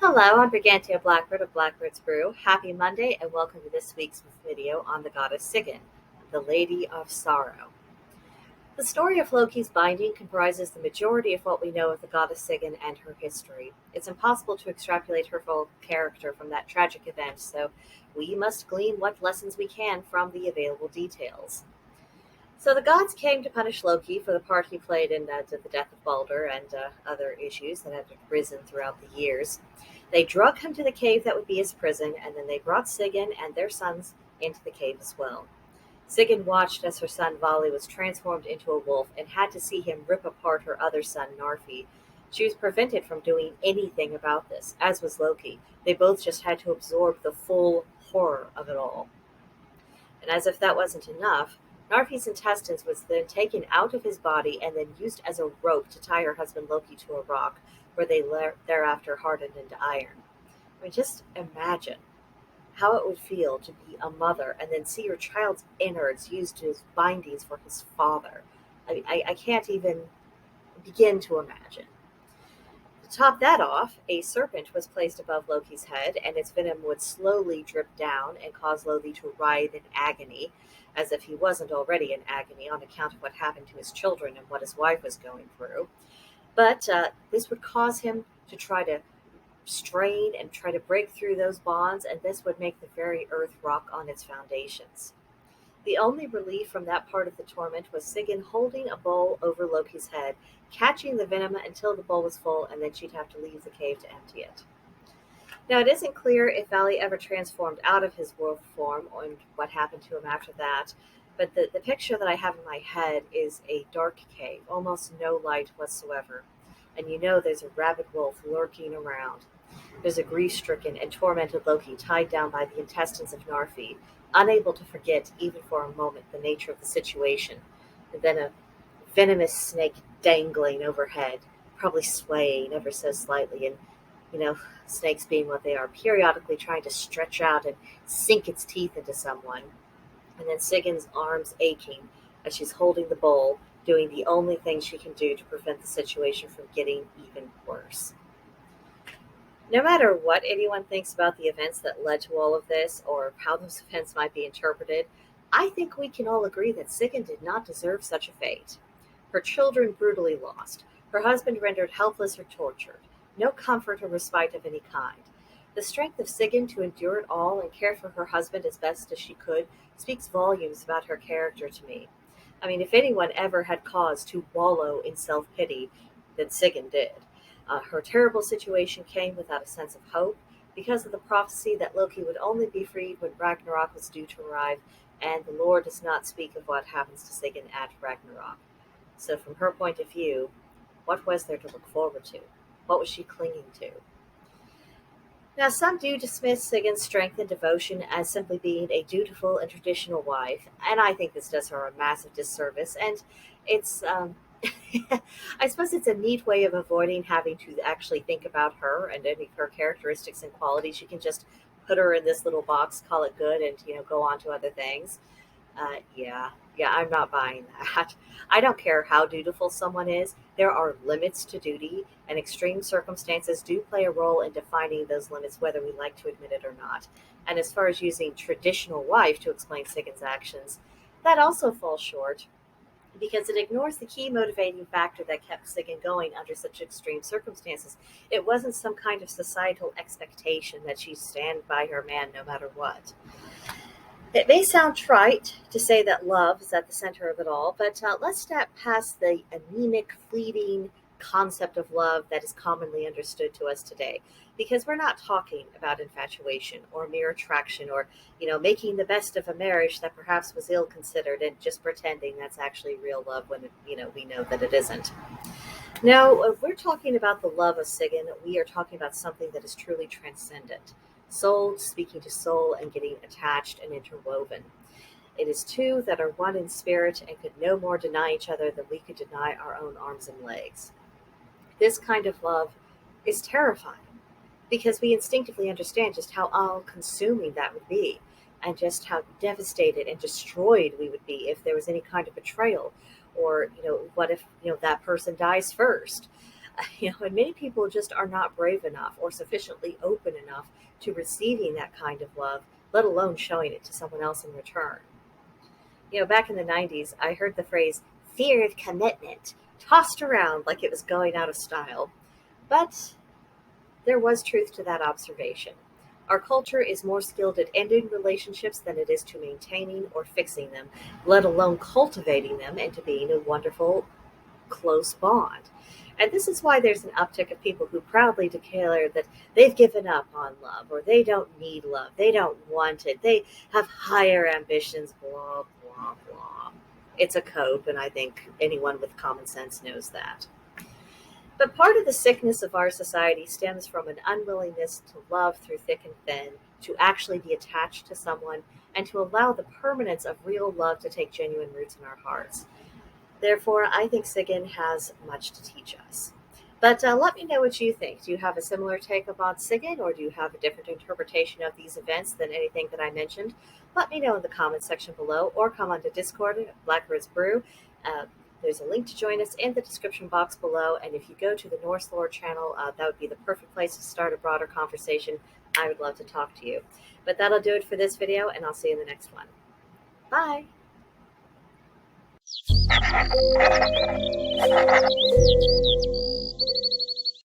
Hello, I'm BrigantiaBlackbird of Blackbird's Brew. Happy Monday and welcome to this week's video on the goddess Sigyn, the Lady of Sorrow. The story of Loki's binding comprises the majority of what we know of the goddess Sigyn and her history. It's impossible to extrapolate her full character from that tragic event, so we must glean what lessons we can from the available details. So the gods came to punish Loki for the part he played in the death of Balder and other issues that had arisen throughout the years. They drug him to the cave that would be his prison, and then they brought Sigyn and their sons into the cave as well. Sigyn watched as her son Vali was transformed into a wolf and had to see him rip apart her other son Narfi. She was prevented from doing anything about this, as was Loki. They both just had to absorb the full horror of it all. And as if that wasn't enough, Narfi's intestines was then taken out of his body and then used as a rope to tie her husband Loki to a rock, where they thereafter hardened into iron. I mean, just imagine how it would feel to be a mother and then see your child's innards used as bindings for his father. I mean, I can't even begin to imagine. To top that off, a serpent was placed above Loki's head, and its venom would slowly drip down and cause Loki to writhe in agony, as if he wasn't already in agony on account of what happened to his children and what his wife was going through. But this would cause him to try to strain and try to break through those bonds, and this would make the very earth rock on its foundations. The only relief from that part of the torment was Sigyn holding a bowl over Loki's head, catching the venom until the bowl was full, and then she'd have to leave the cave to empty it. Now, it isn't clear if Vali ever transformed out of his wolf form and what happened to him after that, but the picture that I have in my head is a dark cave, almost no light whatsoever. And you know there's a rabid wolf lurking around. There's a grief-stricken and tormented Loki tied down by the intestines of Narfi, unable to forget even for a moment the nature of the situation. And then a venomous snake dangling overhead, probably swaying ever so slightly, and, snakes being what they are, periodically trying to stretch out and sink its teeth into someone. And then Sigyn's arms aching as she's holding the bowl, doing the only thing she can do to prevent the situation from getting even worse. No matter what anyone thinks about the events that led to all of this, or how those events might be interpreted, I think we can all agree that Sigyn did not deserve such a fate. Her children brutally lost, her husband rendered helpless or tortured, no comfort or respite of any kind. The strength of Sigyn to endure it all and care for her husband as best as she could speaks volumes about her character to me. I mean, if anyone ever had cause to wallow in self-pity, then Sigyn did. Her terrible situation came without a sense of hope because of the prophecy that Loki would only be freed when Ragnarok was due to arrive, and the lore does not speak of what happens to Sigyn at Ragnarok. So from her point of view, what was there to look forward to? What was she clinging to? Now, some do dismiss Sigyn's strength and devotion as simply being a dutiful and traditional wife, and I think this does her a massive disservice, and it's, I suppose it's a neat way of avoiding having to actually think about her and any of her characteristics and qualities. You can just put her in this little box, call it good, and, go on to other things. Yeah, I'm not buying that. I don't care how dutiful someone is. There are limits to duty, and extreme circumstances do play a role in defining those limits, whether we like to admit it or not. And as far as using traditional wife to explain Sigyn's actions, that also falls short, because it ignores the key motivating factor that kept Sigyn going under such extreme circumstances. It wasn't some kind of societal expectation that she stand by her man no matter what. It may sound trite to say that love is at the center of it all, but let's step past the anemic, fleeting concept of love that is commonly understood to us today, because we're not talking about infatuation or mere attraction or, making the best of a marriage that perhaps was ill-considered and just pretending that's actually real love when, we know that it isn't. No, if we're talking about the love of Sigyn, we are talking about something that is truly transcendent. soul speaking to soul and getting attached and interwoven. It is two that are one in spirit and could no more deny each other than we could deny our own arms and legs. This kind of love is terrifying because we instinctively understand just how all consuming that would be and just how devastated and destroyed we would be if there was any kind of betrayal or what if that person dies first. And many people just are not brave enough or sufficiently open enough to receiving that kind of love, let alone showing it to someone else in return. Back in the 90s, I heard the phrase fear of commitment tossed around like it was going out of style. But there was truth to that observation. Our culture is more skilled at ending relationships than it is to maintaining or fixing them, let alone cultivating them into being a wonderful, close bond. And this is why there's an uptick of people who proudly declare that they've given up on love or they don't need love, they don't want it, they have higher ambitions, blah, blah, blah. It's a cope, and I think anyone with common sense knows that. But part of the sickness of our society stems from an unwillingness to love through thick and thin, to actually be attached to someone, and to allow the permanence of real love to take genuine roots in our hearts. Therefore, I think Sigyn has much to teach us. But let me know what you think. Do you have a similar take upon Sigyn, or do you have a different interpretation of these events than anything that I mentioned? Let me know in the comments section below, or come onto Discord at Blackbird's Brew. There's a link to join us in the description box below, and if you go to the Norse Lore channel, that would be the perfect place to start a broader conversation. I would love to talk to you. But that'll do it for this video, and I'll see you in the next one. Bye!